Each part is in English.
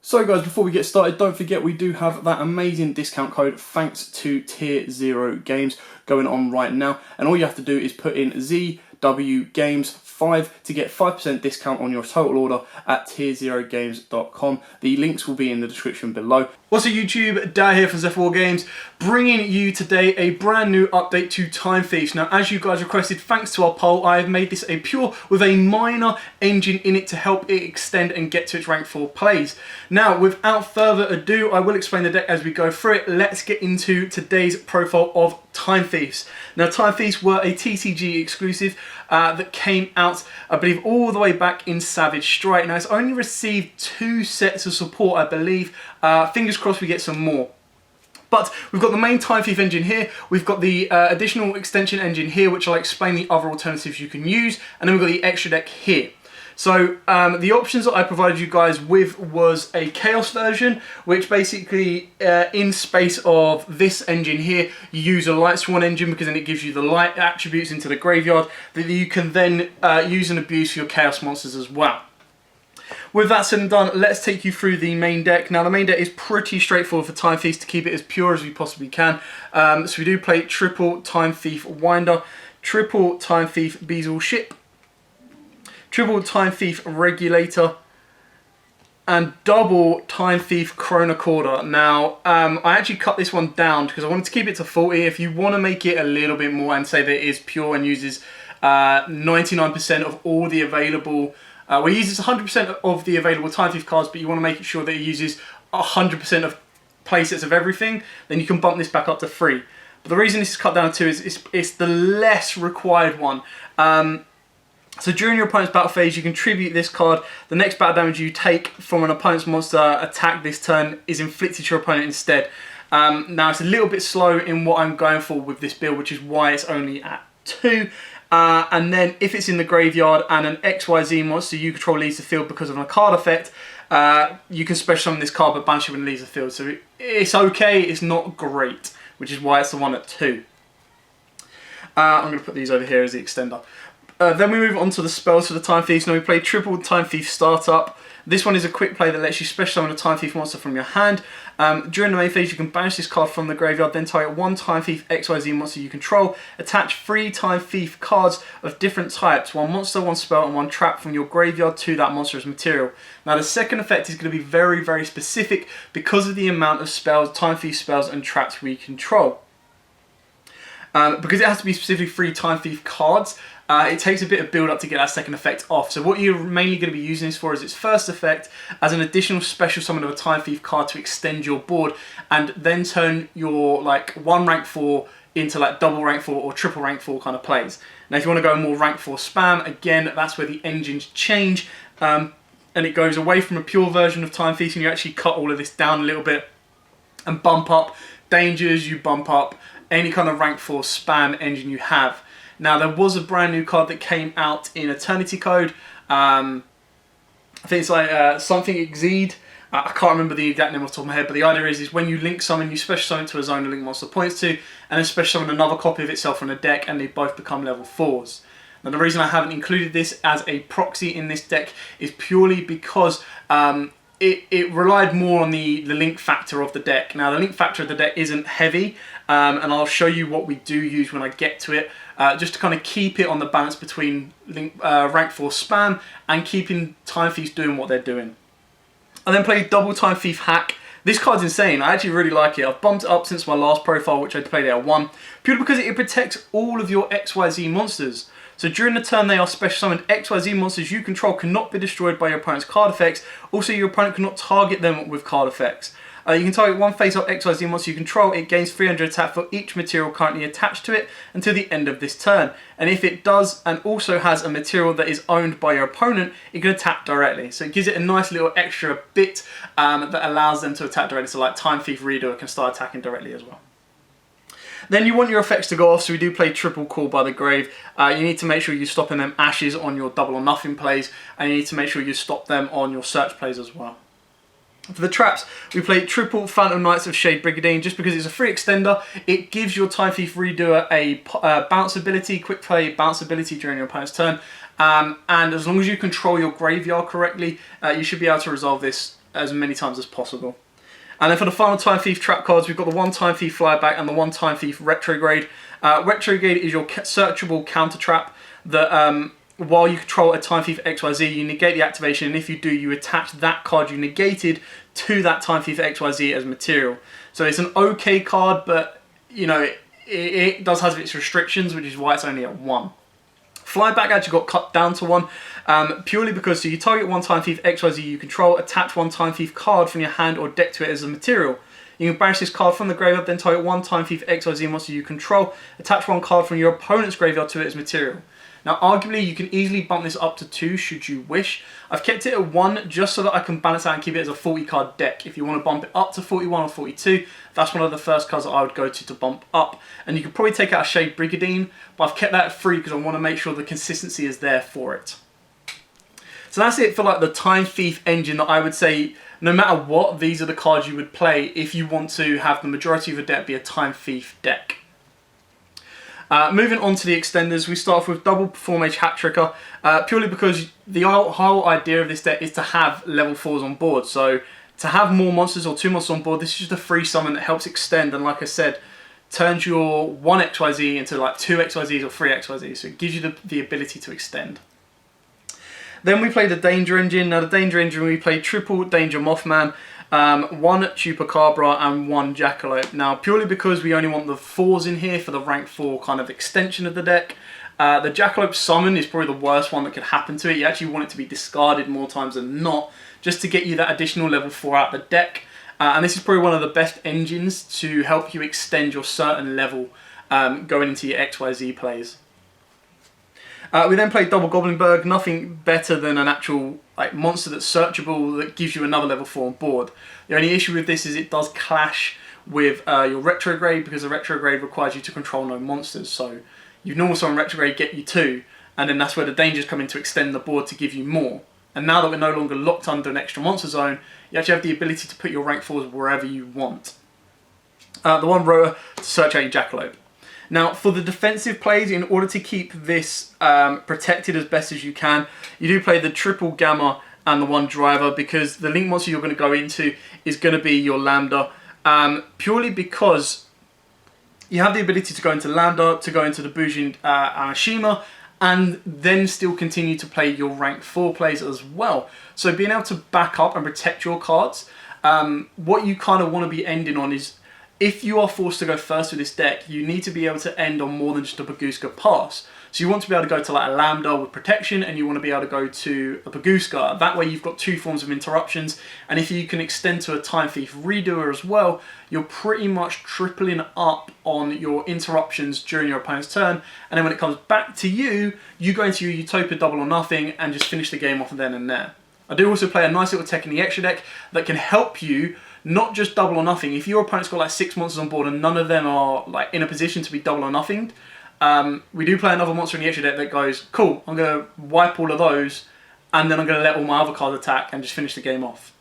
So guys, before we get started, don't forget we do have that amazing discount code thanks to Tier 0 Games going on right now. And all you have to do is put in ZW Games 5 to get 5% discount on your total order at tier0games.com. The links will be in the description below. What's up YouTube, Dad here from Zephyr Games, bringing you today a brand new update to Time Thieves. Now, as you guys requested, thanks to our poll, I have made this a pure with a minor engine in it to help it extend and get to its rank 4 plays. Now, without further ado, I will explain the deck as we go through it. Let's get into today's profile of Time Thieves. Now, Time Thieves were a TCG exclusive that came out, I believe, all the way back in Savage Strike. Now, it's only received 2 sets of support, I believe. Fingers crossed we get some more. But we've got the main Time Thief engine here, we've got the additional extension engine here, which I'll explain the other alternatives you can use, and then we've got the extra deck here. So the options that I provided you guys with was a Chaos version, which basically in space of this engine here, you use a Light Sworn engine because then it gives you the light attributes into the graveyard that you can then use and abuse for your Chaos monsters as well. With that said and done, let's take you through the main deck. Now, the main deck is pretty straightforward for Time Thieves to keep it as pure as we possibly can. So we do play triple Time Thief Winder, triple Time Thief Beazle Ship, triple Time Thief Regulator, and double Time Thief Chronocorder. Now, I actually cut this one down because I wanted to keep it to 40. If you want to make it a little bit more and say that it is pure and uses 99% of all the available, well, it uses 100% of the available Time Thief cards, but you want to make sure that it uses 100% of playsets of everything, then you can bump this back up to 3. But the reason this is cut down to 2 is it's the less required one. So during your opponent's battle phase, you can tribute this card. The next battle damage you take from an opponent's monster attack this turn is inflicted to your opponent instead. Now, it's a little bit slow in what I'm going for with this build, which is why it's only at 2. And then if it's in the graveyard and an XYZ monster you control leaves the field because of a card effect, you can special summon this card but banish it when it leaves the field. So it's okay, it's not great, which is why it's the one at 2. I'm going to put these over here as the extender. Then we move on to the spells for the Time Thieves. Now we play triple Time Thief Startup. This one is a quick play that lets you special summon a Time Thief monster from your hand. During the main phase, you can banish this card from the graveyard, then target 1 Time Thief XYZ monster you control. Attach 3 Time Thief cards of different types, 1 monster, 1 spell, and 1 trap from your graveyard to that monster as material. Now the second effect is going to be very, very specific because of the amount of spells, Time Thief spells, and traps we control. Because it has to be specifically 3 Time Thief cards, it takes a bit of build up to get that second effect off. So what you're mainly going to be using this for is its first effect as an additional special summon of a Time Thief card to extend your board and then turn your like 1 rank 4 into like double rank 4 or triple rank 4 kind of plays. Now if you want to go more rank 4 spam, again that's where the engines change and it goes away from a pure version of Time Thief and you actually cut all of this down a little bit and bump up dangers, you bump up any kind of rank 4 spam engine you have. Now there was a brand new card that came out in Eternity Code. I think it's like something Exceed. I can't remember the exact name off the top of my head, but the idea is when you link summon, you special summon to a zone the link monster points to, and then special summon another copy of itself from the deck, and they both become level 4s. Now the reason I haven't included this as a proxy in this deck is purely because it relied more on the link factor of the deck. Now the link factor of the deck isn't heavy, and I'll show you what we do use when I get to it, just to kind of keep it on the balance between rank 4 spam and keeping Time Thieves doing what they're doing. I then played double Time Thief Hack. This card's insane, I actually really like it. I've bumped it up since my last profile, which I played it at 1, purely because it protects all of your XYZ monsters. So during the turn they are special summoned, XYZ monsters you control cannot be destroyed by your opponent's card effects. Also, your opponent cannot target them with card effects. You can target 1 face-up XYZ monster you control. It gains 300 attack for each material currently attached to it until the end of this turn. And if it does and also has a material that is owned by your opponent, it can attack directly. So it gives it a nice little extra bit that allows them to attack directly. So like Time Thief Reader can start attacking directly as well. Then you want your effects to go off, so we do play triple Call by the Grave. You need to make sure you're stopping them ashes on your double or nothing plays, and you need to make sure you stop them on your search plays as well. For the traps, we play triple Phantom Knights of Shade Brigadine just because it's a free extender. It gives your Time Thief Redoer a bounce ability, quick play bounce ability during your opponent's turn. And as long as you control your graveyard correctly, you should be able to resolve this as many times as possible. And then for the final Time Thief trap cards, we've got the one Time Thief Flyback and the one Time Thief Retrograde. Retrograde is your searchable counter trap that while you control a Time Thief XYZ, you negate the activation, and if you do, you attach that card you negated to that Time Thief XYZ as material. So it's an okay card, but you know, it does have its restrictions, which is why it's only at 1. Flyback actually got cut down to 1, purely because so you target one Time Thief XYZ you control, attach one Time Thief card from your hand or deck to it as a material. You can banish this card from the graveyard, then target one Time Thief XYZ monster you control, attach one card from your opponent's graveyard to it as material. Now arguably you can easily bump this up to 2 should you wish. I've kept it at 1 just so that I can balance out and keep it as a 40 card deck. If you want to bump it up to 41 or 42, that's one of the first cards that I would go to bump up. And you could probably take out a Shade Brigadine, but I've kept that at 3 because I want to make sure the consistency is there for it. So that's it for like the Time Thief engine that I would say, no matter what, these are the cards you would play if you want to have the majority of your deck be a Time Thief deck. Moving on to the extenders, we start off with double Perform Age Hat Tricker, purely because the whole idea of this deck is to have level 4s on board. So to have more monsters or 2 monsters on board, this is just a free summon that helps extend, and like I said, turns your 1 XYZ into like 2 XYZs or 3 XYZs, so it gives you the ability to extend. Then we play the Danger Engine. Now the Danger Engine, we play triple Danger Mothman, 1 Chupacabra and 1 Jackalope. Now purely because we only want the 4s in here for the rank 4 kind of extension of the deck. The Jackalope summon is probably the worst one that could happen to it. You actually want it to be discarded more times than not, just to get you that additional level 4 out of the deck. And this is probably one of the best engines to help you extend your certain level going into your XYZ plays. We then play Double Goblinberg, nothing better than an actual like monster that's searchable that gives you another level 4 on board. The only issue with this is it does clash with your Retrograde, because the Retrograde requires you to control no monsters. So you normal summon Retrograde, get you 2, and then that's where the dangers come in to extend the board to give you more. And now that we're no longer locked under an extra monster zone, you actually have the ability to put your rank 4s wherever you want. The one Rotor to search out your Jackalope. Now, for the defensive plays, in order to keep this protected as best as you can, you do play the triple Gamma and the 1 Driver, because the link monster you're going to go into is going to be your Lambda, purely because you have the ability to go into Lambda, to go into the Bujin Anashima, and then still continue to play your rank 4 plays as well. So being able to back up and protect your cards, what you kind of want to be ending on is, if you are forced to go first with this deck, you need to be able to end on more than just a Bagooska pass. So you want to be able to go to like a Lambda with protection, and you want to be able to go to a Bagooska. That way you've got 2 forms of interruptions, and if you can extend to a Time Thief Redoer as well, you're pretty much tripling up on your interruptions during your opponent's turn, and then when it comes back to you, you go into your Utopia Double or Nothing and just finish the game off then and there. I do also play a nice little tech in the extra deck that can help you not just double or nothing. If your opponent's got like 6 monsters on board and none of them are like in a position to be double or nothing, we do play another monster in the extra deck that goes, cool, I'm going to wipe all of those, and then I'm going to let all my other cards attack and just finish the game off.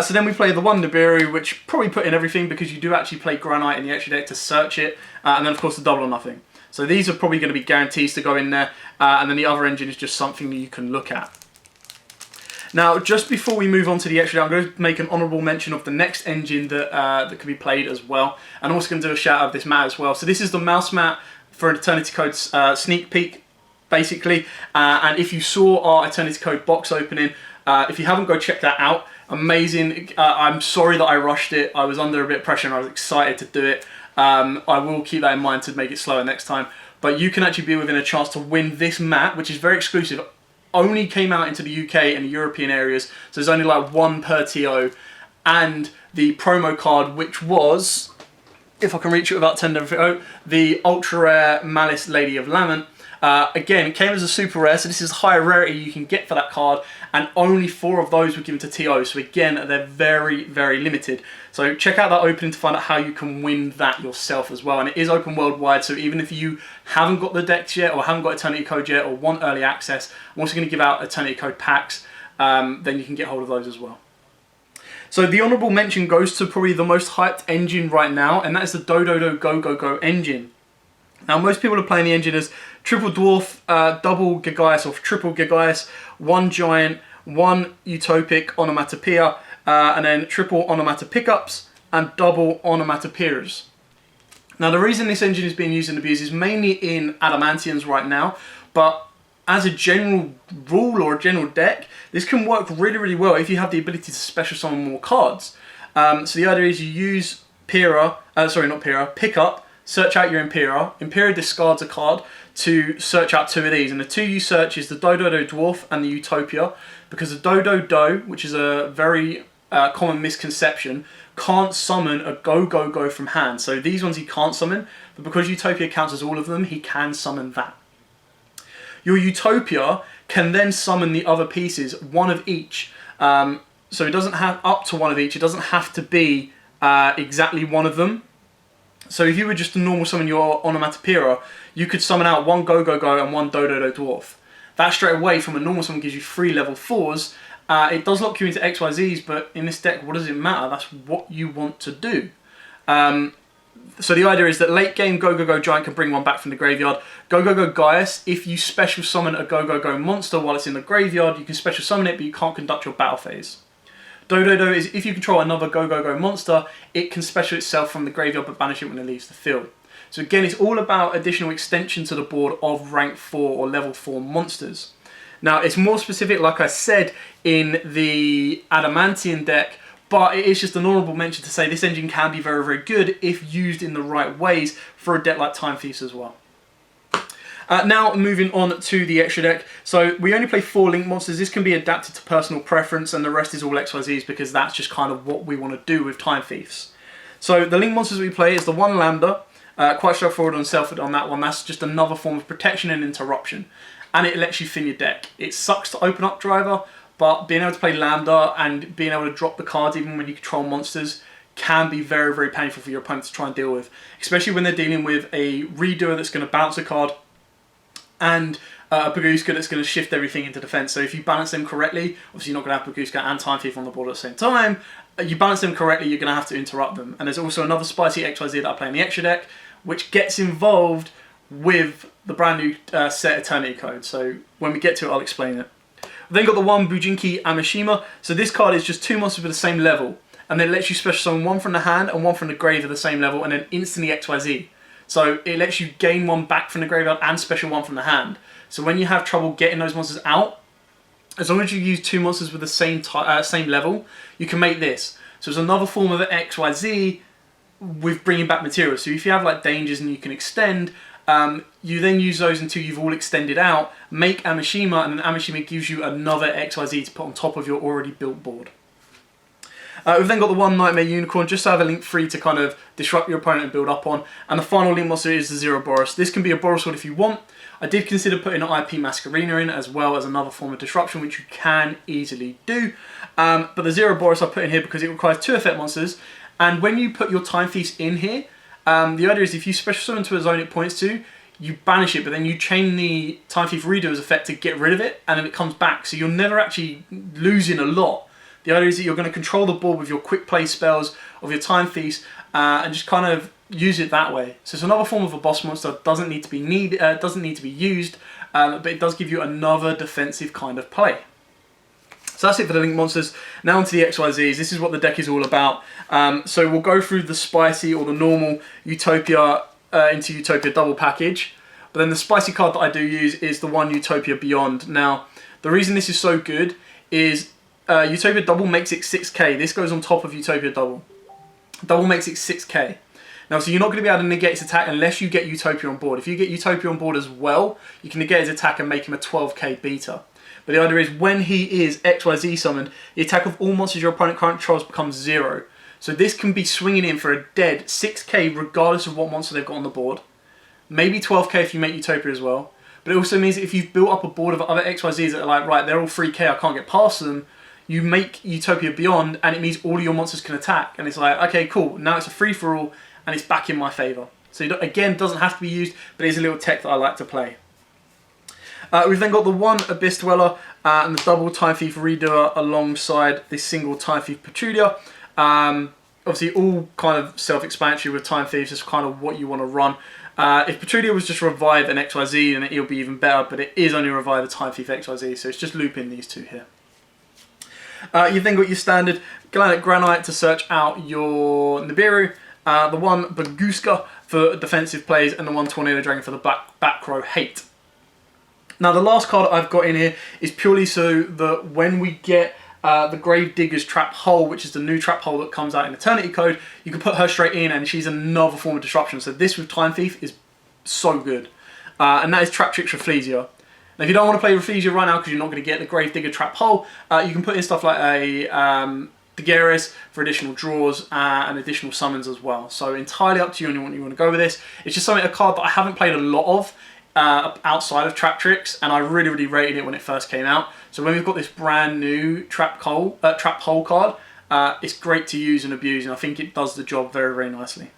So then we play the 1 Nibiru, which probably put in everything, because you do actually play Granite in the extra deck to search it, and then of course the double or nothing. So these are probably going to be guarantees to go in there, and then the other engine is just something that you can look at. Now, just before we move on to the extra, I'm going to make an honourable mention of the next engine that that can be played as well. And I'm also going to do a shout out of this mat as well. So this is the mouse mat for an Eternity Code sneak peek, basically. And if you saw our Eternity Code box opening, if you haven't, go check that out. Amazing. I'm sorry that I rushed it. I was under a bit of pressure and I was excited to do it. I will keep that in mind to make it slower next time. But you can actually be within a chance to win this mat, which is very exclusive. Only came out into the UK and the European areas, so there's only like 1 per TO, and the promo card, which was, if I can reach it without tendering for it, the ultra rare Malice Lady of Lament. Again, it came as a super rare, so this is higher rarity you can get for that card, and only 4 of those were given to TO, so again, they're very, very limited. So check out that opening to find out how you can win that yourself as well, and it is open worldwide, so even if you haven't got the decks yet, or haven't got Eternity Code yet, or want early access, I'm also going to give out Eternity Code packs, then you can get hold of those as well. So the honourable mention goes to probably the most hyped engine right now, and that is the Dododo Go Go Go engine. Now most people are playing the engine as Triple Dwarf, Double Gigaias or Triple Gigaias, 1 Giant, 1 utopic onomatopoeia, and then triple onomatopoeias and double onomatopoeias. Now the reason this engine is being used and abused is mainly in Adamantians right now, but as a general rule or a general deck, this can work really, really well if you have the ability to special summon more cards. So the idea is you use pick up, search out your Impera. Impera discards a card to search out 2 of these, and the 2 you search is the Dodo Dwarf and the Utopia, because the Dodo, which is a very common misconception, can't summon a go from hand. So these ones he can't summon, but because Utopia counts as all of them, he can summon that. Your Utopia can then summon the other pieces, 1 of each. So it doesn't have up to 1 of each. It doesn't have to be exactly 1 of them. So if you were just to normal summon your Onomatopoeia, you could summon out 1 Go and 1 Dodo Dwarf. That straight away from a normal summon gives you 3 level 4s. It does lock you into XYZs, but in this deck, what does it matter? That's what you want to do. So the idea is that late game Go Giant can bring 1 back from the graveyard. Go Gaius, if you special summon a Go monster while it's in the graveyard, you can special summon it, but you can't conduct your battle phase. Dodo is if you control another Go monster, it can special itself from the graveyard but banish it when it leaves the field. So again, it's all about additional extension to the board of rank 4 or level 4 monsters. Now, it's more specific, like I said, in the Adamantian deck, but it is just an honourable mention to say this engine can be very, very good if used in the right ways for a deck like Time Thieves as well. Now moving on to the extra deck. So we only play 4 link monsters. This can be adapted to personal preference, and the rest is all XYZs because that's just kind of what we want to do with Time Thieves. So the link monsters we play is the 1 Lambda. Quite straightforward on self on that one. That's just another form of protection and interruption, and it lets you thin your deck. It sucks to open up Driver, but being able to play Lambda and being able to drop the cards even when you control monsters can be very, very painful for your opponent to try and deal with, especially when they're dealing with a redoer that's going to bounce a card and a Baguska that's going to shift everything into defense. So if you balance them correctly, obviously you're not going to have Baguska and Time Thief on the board at the same time. You balance them correctly, you're going to have to interrupt them. And there's also another spicy XYZ that I play in the extra deck, which gets involved with the brand new set Eternity Code. So when we get to it, I'll explain it. We've then got the 1 Bujinki Amishima. So this card is just 2 monsters with the same level, and then it lets you special summon 1 from the hand and 1 from the grave at the same level, and then instantly XYZ. So it lets you gain 1 back from the graveyard and special 1 from the hand. So when you have trouble getting those monsters out, as long as you use 2 monsters with the same level, you can make this. So it's another form of XYZ with bringing back materials. So if you have like dangers and you can extend, you then use those until you've all extended out, make Amishima, and then Amishima gives you another XYZ to put on top of your already built board. We've then got the 1 Nightmare Unicorn, just to have a link free to kind of disrupt your opponent and build up on. And the final link monster is the 0 Boros. This can be a Boros Sword if you want. I did consider putting an IP Masquerena in as well as another form of disruption, which you can easily do. But the 0 Boros I put in here because it requires 2 effect monsters. And when you put your Time Thieves in here, the idea is if you special summon to a zone it points to, you banish it, but then you chain the Time Thief Redoer's effect to get rid of it, and then it comes back. So you're never actually losing a lot. The idea is that you're going to control the board with your quick play spells of your Time Thieves and just kind of use it that way. So it's another form of a boss monster. Doesn't need to be used, but it does give you another defensive kind of play. So that's it for the link monsters. Now onto the XYZs. This is what the deck is all about. So we'll go through the spicy or the normal Utopia into Utopia double package. But then the spicy card that I do use is the 1 Utopia Beyond. Now, the reason this is so good is Utopia Double makes it 6k. This goes on top of Utopia Double. Double makes it 6k. Now, so you're not going to be able to negate his attack unless you get Utopia on board. If you get Utopia on board as well, you can negate his attack and make him a 12k beta. But the idea is when he is XYZ summoned, the attack of all monsters your opponent currently controls becomes 0. So this can be swinging in for a dead 6k regardless of what monster they've got on the board. Maybe 12k if you make Utopia as well. But it also means that if you've built up a board of other XYZs that are like, right, they're all 3k, I can't get past them, you make Utopia Beyond and it means all of your monsters can attack. And it's like, okay, cool, now it's a free-for-all and it's back in my favour. So again, it doesn't have to be used, but it's a little tech that I like to play. We've then got the 1 Abyss Dweller and the double Time Thief Redoer alongside this single Time Thief Protruder. Obviously all kind of self-explanatory with Time Thieves, is kind of what you want to run. If Protruder was just revive an XYZ, then it'll be even better, but it is only revive a Time Thief XYZ, so it's just looping these 2 here. You've then got your standard Granite to search out your Nibiru, the one Baguska for defensive plays, and the one Tornado Dragon for the back row hate. Now the last card I've got in here is purely so that when we get the Grave Digger's Trap Hole, which is the new trap hole that comes out in Eternity Code, you can put her straight in and she's another form of disruption. So this with Time Thief is so good. And that is Trap Tricks Rafflesia. Now if you don't want to play Rafflesia right now because you're not going to get the Grave Digger Trap Hole, you can put in stuff like a Daguerreus for additional draws and additional summons as well. So entirely up to you on what you want to go with this. It's just a card that I haven't played a lot of outside of Trap Tricks, and I really rated it when it first came out. So when we've got this brand new Trap Hole card, it's great to use and abuse, and I think it does the job very nicely.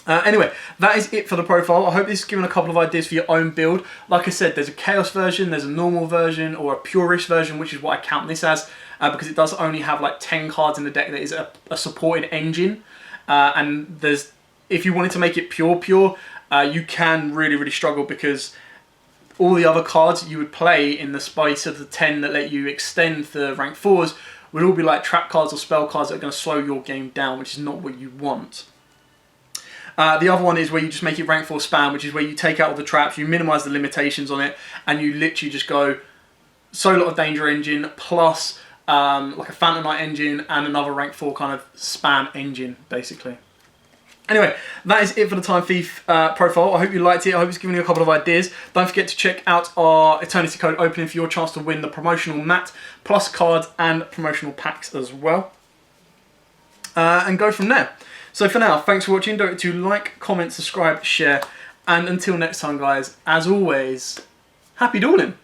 Anyway, that is it for the profile. I hope this has given a couple of ideas for your own build. Like I said, there's a Chaos version, there's a normal version, or a Purish version, which is what I count this as, because it does only have like 10 cards in the deck that is a supported engine. And if you wanted to make it pure, you can really struggle, because all the other cards you would play in the space of the 10 that let you extend the rank 4s would all be like trap cards or spell cards that are going to slow your game down, which is not what you want. The other one is where you just make it rank 4 spam, which is where you take out all the traps, you minimise the limitations on it, and you literally just go Soul of Danger engine plus like a Phantom Knight engine and another rank 4 kind of spam engine, basically. Anyway, that is it for the Time Thief profile. I hope you liked it. I hope it's given you a couple of ideas. Don't forget to check out our Eternity Code opening for your chance to win the promotional mat, plus cards and promotional packs as well. And go from there. So for now, thanks for watching. Don't forget to like, comment, subscribe, share. And until next time, guys, as always, happy dueling.